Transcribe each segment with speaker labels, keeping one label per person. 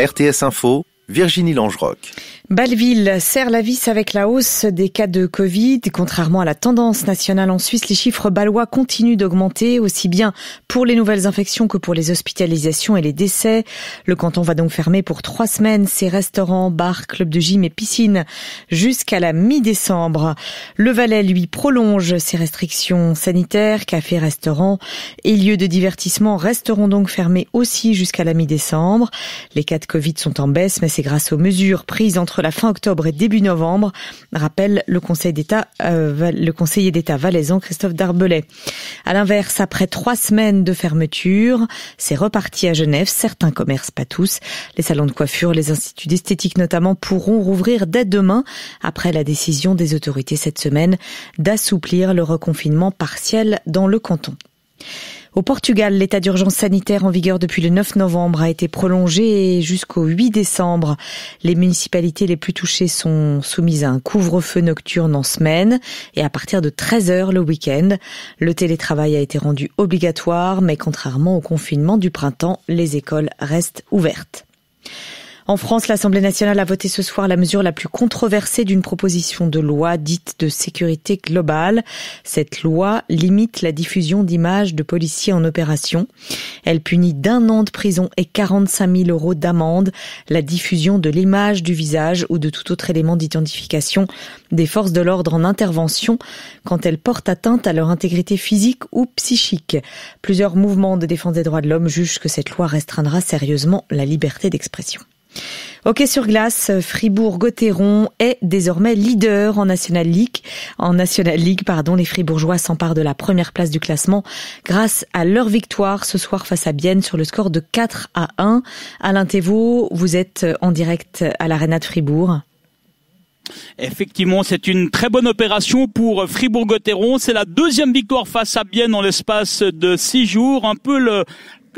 Speaker 1: RTS Info, Virginie Langeroc.
Speaker 2: Bâle-Ville serre la vis avec la hausse des cas de Covid. Contrairement à la tendance nationale en Suisse, les chiffres bâlois continuent d'augmenter, aussi bien pour les nouvelles infections que pour les hospitalisations et les décès. Le canton va donc fermer pour 3 semaines ses restaurants, bars, clubs de gym et piscines jusqu'à la mi-décembre. Le Valais, lui, prolonge ses restrictions sanitaires. Cafés, restaurants et lieux de divertissement resteront donc fermés aussi jusqu'à la mi-décembre. Les cas de Covid sont en baisse, mais c'est grâce aux mesures prises entre la fin octobre et début novembre, rappelle le conseiller d'État valaisan Christophe Darbelay. À l'inverse, après 3 semaines de fermeture, c'est reparti à Genève. Certains commerces, pas tous. Les salons de coiffure, les instituts d'esthétique notamment, pourront rouvrir dès demain, après la décision des autorités cette semaine d'assouplir le reconfinement partiel dans le canton. Au Portugal, l'état d'urgence sanitaire en vigueur depuis le 9 novembre a été prolongé jusqu'au 8 décembre. Les municipalités les plus touchées sont soumises à un couvre-feu nocturne en semaine et à partir de 13h le week-end. Le télétravail a été rendu obligatoire, mais contrairement au confinement du printemps, les écoles restent ouvertes. En France, l'Assemblée nationale a voté ce soir la mesure la plus controversée d'une proposition de loi dite de sécurité globale. Cette loi limite la diffusion d'images de policiers en opération. Elle punit d'1 an de prison et 45 000 € d'amende la diffusion de l'image du visage ou de tout autre élément d'identification des forces de l'ordre en intervention quand elles portent atteinte à leur intégrité physique ou psychique. Plusieurs mouvements de défense des droits de l'homme jugent que cette loi restreindra sérieusement la liberté d'expression. Hockey sur glace, Fribourg-Gotteron est désormais leader en National League. Les Fribourgeois s'emparent de la première place du classement grâce à leur victoire ce soir face à Bienne sur le score de 4-1. Alain Thévaux, vous êtes en direct à l'Arena de Fribourg.
Speaker 3: Effectivement, c'est une très bonne opération pour Fribourg-Gotteron. C'est la 2e victoire face à Bienne en l'espace de 6 jours. Un peu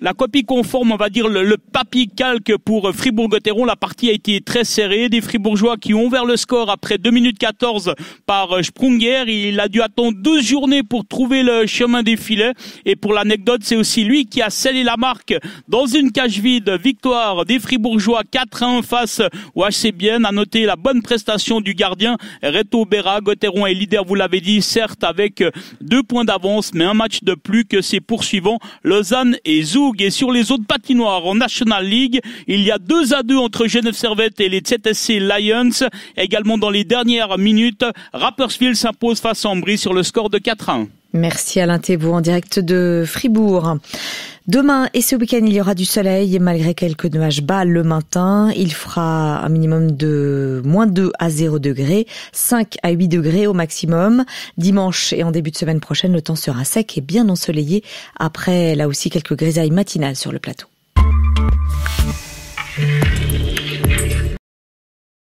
Speaker 3: la copie conforme, on va dire le papier calque pour Fribourg-Gotteron. La partie a été très serrée. Des Fribourgeois qui ont ouvert le score après 2 minutes 14 par Sprunger. Il a dû attendre 12 journées pour trouver le chemin des filets. Et pour l'anecdote, c'est aussi lui qui a scellé la marque dans une cage vide. Victoire des Fribourgeois 4-1 face au HC Bienne. À noter la bonne prestation du gardien Reto Berra. Gotteron est leader, vous l'avez dit, certes avec 2 points d'avance, mais un match de plus que ses poursuivants Lausanne et Zug. Et sur les autres patinoires en National League, il y a 2-2 entre Genève Servette et les ZSC Lions. Également dans les dernières minutes, Rapperswil s'impose face à Ambry sur le score de 4-1.
Speaker 2: Merci Alain Thévaux en direct de Fribourg. Demain et ce week-end, il y aura du soleil malgré quelques nuages bas le matin. Il fera un minimum de -2 à 0 degrés, 5 à 8 degrés au maximum. Dimanche et en début de semaine prochaine, le temps sera sec et bien ensoleillé. Après, là aussi, quelques grisailles matinales sur le plateau.